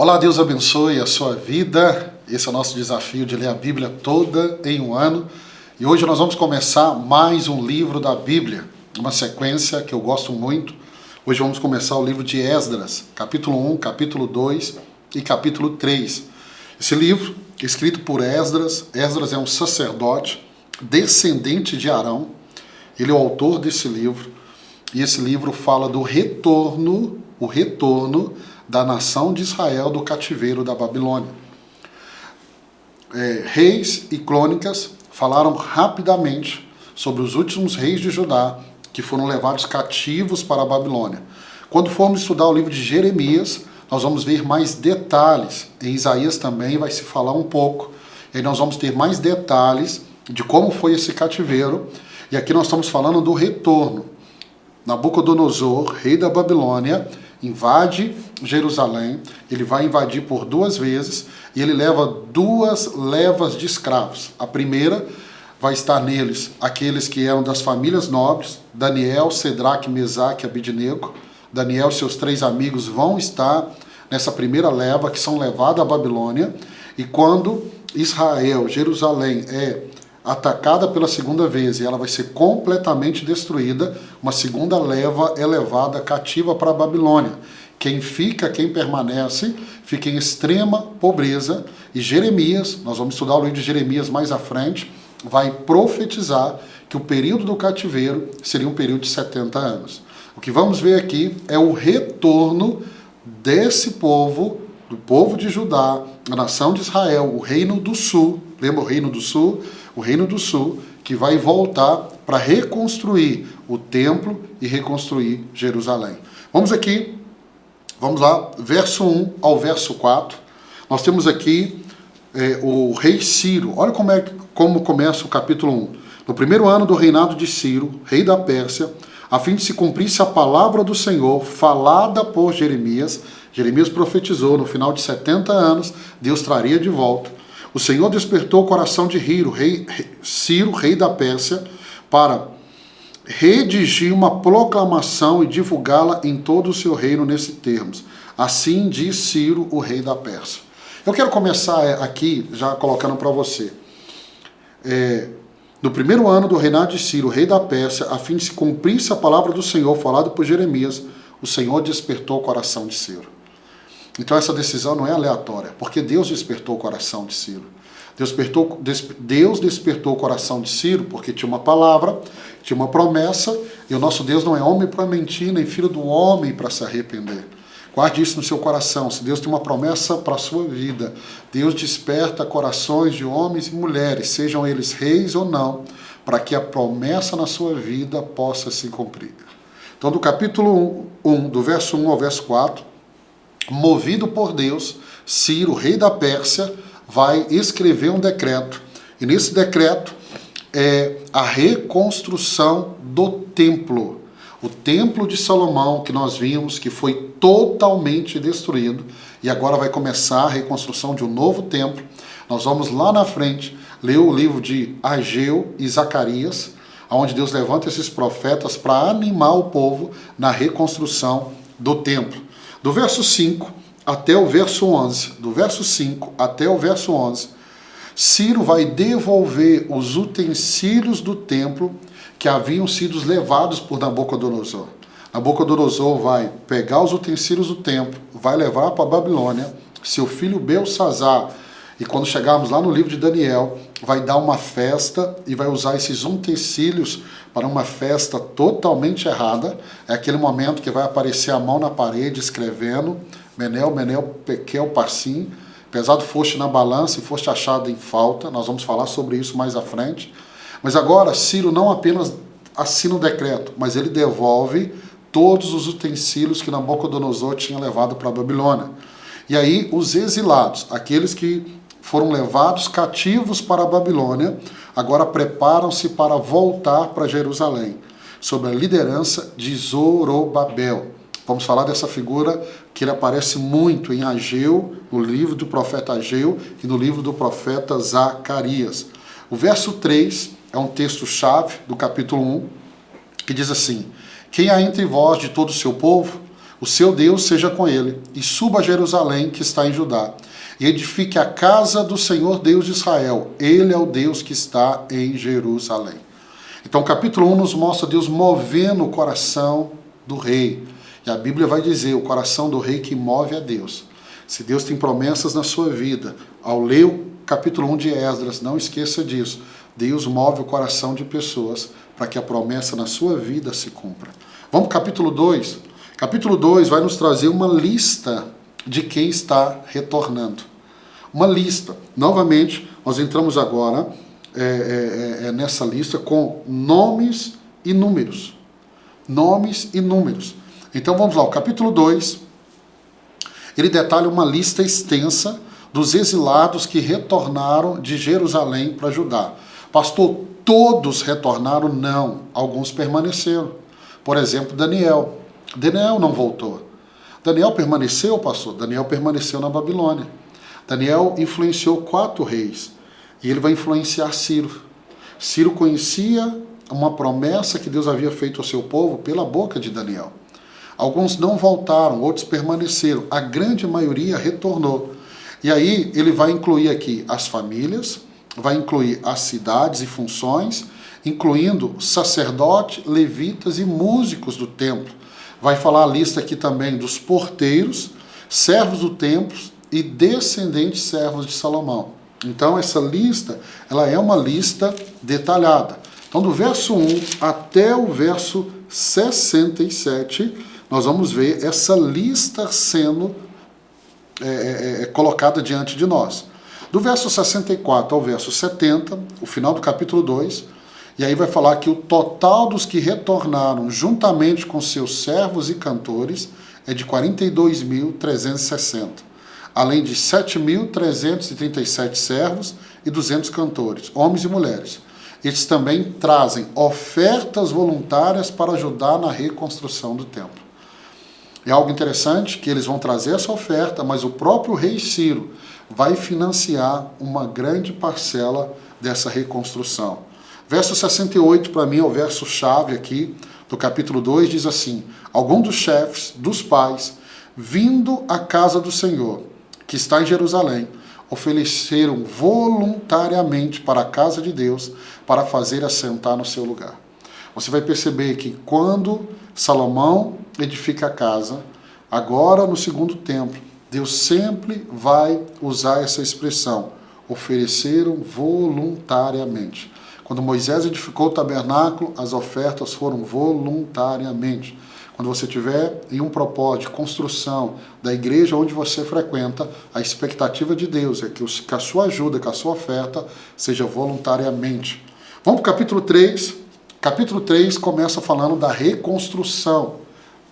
Olá, Deus abençoe a sua vida. Esse é o nosso desafio de ler a Bíblia toda em um ano. E hoje nós vamos começar mais um livro da Bíblia, uma sequência que eu gosto muito. Hoje vamos começar o livro de Esdras, capítulo 1, capítulo 2 e capítulo 3. Esse livro, escrito por Esdras, Esdras é um sacerdote, descendente de Arão. Ele é o autor desse livro. E esse livro fala do retorno da nação de Israel do cativeiro da Babilônia. Reis e crônicas falaram rapidamente sobre os últimos reis de Judá que foram levados cativos para a Babilônia. Quando formos estudar o livro de Jeremias, nós vamos ver mais detalhes. Em Isaías também vai se falar um pouco. E aí nós vamos ter mais detalhes de como foi esse cativeiro. E aqui nós estamos falando do retorno. Nabucodonosor, rei da Babilônia, invade Jerusalém. Ele vai invadir por 2 vezes e ele leva 2 levas de escravos. A primeira vai estar neles aqueles que eram das famílias nobres, Daniel, Sedraque, Mesaque e Abidnego. Daniel e seus 3 amigos vão estar nessa primeira leva, que são levados à Babilônia. E quando Israel, Jerusalém, é atacada pela segunda vez e ela vai ser completamente destruída, uma segunda leva é levada cativa para a Babilônia. Quem permanece, fica em extrema pobreza. E Jeremias, nós vamos estudar o livro de Jeremias mais à frente, vai profetizar que o período do cativeiro seria um período de 70 anos. O que vamos ver aqui é o retorno desse povo, do povo de Judá, a nação de Israel, o reino do sul. Lembra o reino do sul? O reino do sul, que vai voltar para reconstruir o templo e reconstruir Jerusalém. Vamos lá, verso 1 ao verso 4. Nós temos aqui o rei Ciro. Olha como começa o capítulo 1. No primeiro ano do reinado de Ciro, rei da Pérsia, a fim de se cumprisse a palavra do Senhor, falada por Jeremias. Jeremias profetizou, no final de 70 anos, Deus traria de volta. O Senhor despertou o coração de Ciro, rei da Pérsia, para redigir uma proclamação e divulgá-la em todo o seu reino nesses termos. Assim diz Ciro, o rei da Pérsia. Eu quero começar aqui já colocando para você. No primeiro ano do reinado de Ciro, rei da Pérsia, a fim de se cumprisse a palavra do Senhor falada por Jeremias, o Senhor despertou o coração de Ciro. Então essa decisão não é aleatória, porque Deus despertou o coração de Ciro. Deus despertou o coração de Ciro porque tinha uma palavra, tinha uma promessa, e o nosso Deus não é homem para mentir, nem filho do homem para se arrepender. Guarde isso no seu coração. Se Deus tem uma promessa para a sua vida, Deus desperta corações de homens e mulheres, sejam eles reis ou não, para que a promessa na sua vida possa se cumprir. Então do capítulo 1, do verso 1 ao verso 4, movido por Deus, Ciro, rei da Pérsia, vai escrever um decreto. E nesse decreto é a reconstrução do templo. O templo de Salomão, que nós vimos que foi totalmente destruído, e agora vai começar a reconstrução de um novo templo. Nós vamos lá na frente ler o livro de Ageu e Zacarias, onde Deus levanta esses profetas para animar o povo na reconstrução do templo. Do verso 5 até o verso 11, Ciro vai devolver os utensílios do templo que haviam sido levados por Nabucodonosor. Nabucodonosor vai pegar os utensílios do templo, vai levar para a Babilônia, seu filho Belsazar, e quando chegarmos lá no livro de Daniel, vai dar uma festa e vai usar esses utensílios para uma festa totalmente errada. É aquele momento que vai aparecer a mão na parede escrevendo Menel, Menel, Tekel, Parsim, pesado foste na balança e foste achado em falta. Nós vamos falar sobre isso mais à frente. Mas agora Ciro não apenas assina o decreto, mas ele devolve todos os utensílios que Nabucodonosor tinha levado para a Babilônia. E aí os exilados, aqueles que foram levados cativos para a Babilônia, agora preparam-se para voltar para Jerusalém, sob a liderança de Zorobabel. Vamos falar dessa figura que ele aparece muito em Ageu, no livro do profeta Ageu e no livro do profeta Zacarias. O verso 3 é um texto-chave do capítulo 1, que diz assim: Quem há entre vós de todo o seu povo, O seu Deus seja com ele, e suba a Jerusalém, que está em Judá, e edifique a casa do Senhor Deus de Israel. Ele é o Deus que está em Jerusalém. Então, capítulo 1 nos mostra Deus movendo o coração do rei. E a Bíblia vai dizer, o coração do rei que move a Deus. Se Deus tem promessas na sua vida, ao ler o capítulo 1 de Esdras, não esqueça disso. Deus move o coração de pessoas para que a promessa na sua vida se cumpra. Vamos para o capítulo 2. Capítulo 2 vai nos trazer uma lista de quem está retornando. Uma lista. Novamente, nós entramos agora nessa lista com nomes e números. Nomes e números. Então vamos lá, o capítulo 2, ele detalha uma lista extensa dos exilados que retornaram de Jerusalém para Judá. Pastor, todos retornaram? Não, alguns permaneceram. Por exemplo, Daniel. Daniel não voltou. Daniel permaneceu, pastor? Daniel permaneceu na Babilônia. Daniel influenciou 4 reis e ele vai influenciar Ciro. Ciro conhecia uma promessa que Deus havia feito ao seu povo pela boca de Daniel. Alguns não voltaram, outros permaneceram. A grande maioria retornou. E aí ele vai incluir aqui as famílias, vai incluir as cidades e funções, incluindo sacerdotes, levitas e músicos do templo. Vai falar a lista aqui também dos porteiros, servos do templo e descendentes servos de Salomão. Então essa lista, ela é uma lista detalhada. Então do verso 1 até o verso 67, nós vamos ver essa lista sendo colocada diante de nós. Do verso 64 ao verso 70, o final do capítulo 2, e aí vai falar que o total dos que retornaram juntamente com seus servos e cantores é de 42.360, além de 7.337 servos e 200 cantores, homens e mulheres. Eles também trazem ofertas voluntárias para ajudar na reconstrução do templo. É algo interessante que eles vão trazer essa oferta, mas o próprio rei Ciro vai financiar uma grande parcela dessa reconstrução. Verso 68, para mim, é o verso-chave aqui do capítulo 2, diz assim: alguns dos chefes, dos pais, vindo à casa do Senhor, que está em Jerusalém, ofereceram voluntariamente para a casa de Deus, para fazer assentar no seu lugar. Você vai perceber que quando Salomão edifica a casa, agora no segundo templo, Deus sempre vai usar essa expressão, ofereceram voluntariamente. Quando Moisés edificou o tabernáculo, as ofertas foram voluntariamente. Quando você tiver em um propósito de construção da igreja onde você frequenta, a expectativa de Deus é que a sua ajuda, que a sua oferta seja voluntariamente. Vamos para o capítulo 3. Capítulo 3 começa falando da reconstrução,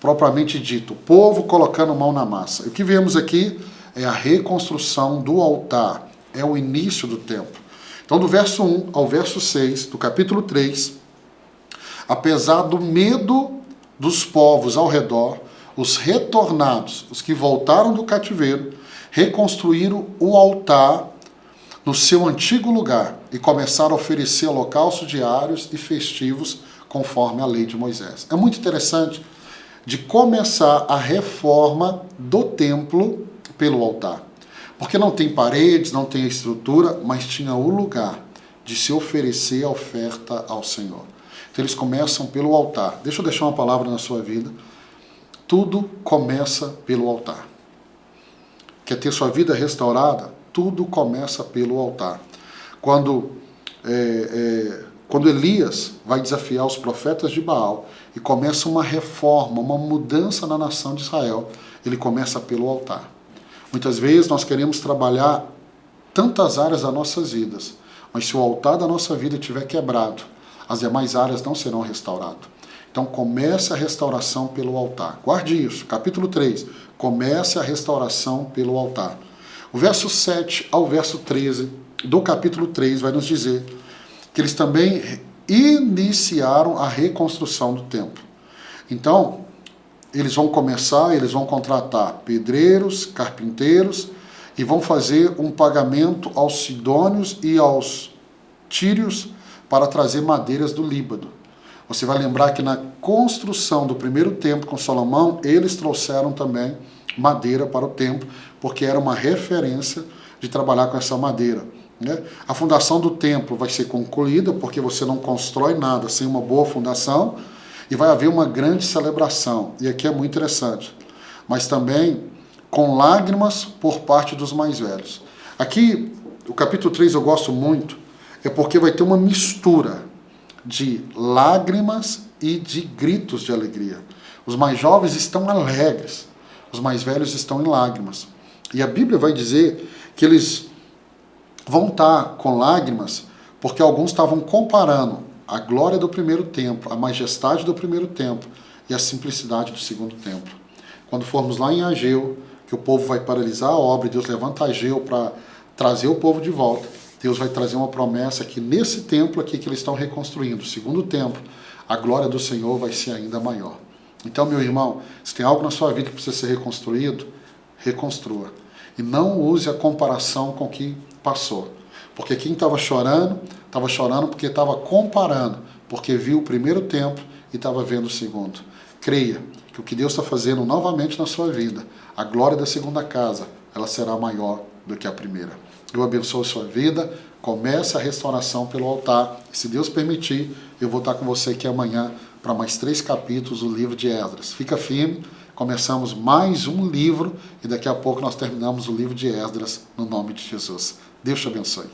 propriamente dito, o povo colocando mão na massa. E o que vemos aqui é a reconstrução do altar, é o início do templo. Então, do verso 1 ao verso 6 do capítulo 3, apesar do medo dos povos ao redor, os retornados, os que voltaram do cativeiro, reconstruíram o altar no seu antigo lugar e começaram a oferecer holocaustos diários e festivos conforme a lei de Moisés. É muito interessante de começar a reforma do templo pelo altar. Porque não tem paredes, não tem estrutura, mas tinha o lugar de se oferecer a oferta ao Senhor. Então eles começam pelo altar. Deixa eu deixar uma palavra na sua vida. Tudo começa pelo altar. Quer ter sua vida restaurada? Tudo começa pelo altar. Quando Elias vai desafiar os profetas de Baal e começa uma reforma, uma mudança na nação de Israel, ele começa pelo altar. Muitas vezes nós queremos trabalhar tantas áreas das nossas vidas, mas se o altar da nossa vida estiver quebrado, as demais áreas não serão restauradas. Então comece a restauração pelo altar. Guarde isso, capítulo 3, comece a restauração pelo altar. O verso 7 ao verso 13 do capítulo 3 vai nos dizer que eles também iniciaram a reconstrução do templo. Então, eles vão contratar pedreiros, carpinteiros e vão fazer um pagamento aos sidônios e aos tírios para trazer madeiras do Líbano. Você vai lembrar que na construção do primeiro templo com Salomão, eles trouxeram também madeira para o templo, porque era uma referência de trabalhar com essa madeira. Né? A fundação do templo vai ser concluída, porque você não constrói nada sem uma boa fundação, e vai haver uma grande celebração. E aqui é muito interessante. Mas também com lágrimas por parte dos mais velhos. Aqui, o capítulo 3 eu gosto muito, é porque vai ter uma mistura de lágrimas e de gritos de alegria. Os mais jovens estão alegres, os mais velhos estão em lágrimas. E a Bíblia vai dizer que eles vão estar com lágrimas porque alguns estavam comparando a glória do primeiro templo, a majestade do primeiro templo e a simplicidade do segundo templo. Quando formos lá em Ageu, que o povo vai paralisar a obra, e Deus levanta Ageu para trazer o povo de volta, Deus vai trazer uma promessa que nesse templo aqui que eles estão reconstruindo, o segundo templo, a glória do Senhor vai ser ainda maior. Então, meu irmão, se tem algo na sua vida que precisa ser reconstruído, reconstrua. E não use a comparação com o que passou. Porque quem estava chorando porque estava comparando, porque viu o primeiro templo e estava vendo o segundo. Creia que o que Deus está fazendo novamente na sua vida, a glória da segunda casa, ela será maior do que a primeira. Eu abençoo a sua vida, comece a restauração pelo altar, e se Deus permitir, eu vou estar com você aqui amanhã para mais 3 capítulos do livro de Esdras. Fica firme, começamos mais um livro, e daqui a pouco nós terminamos o livro de Esdras, no nome de Jesus. Deus te abençoe.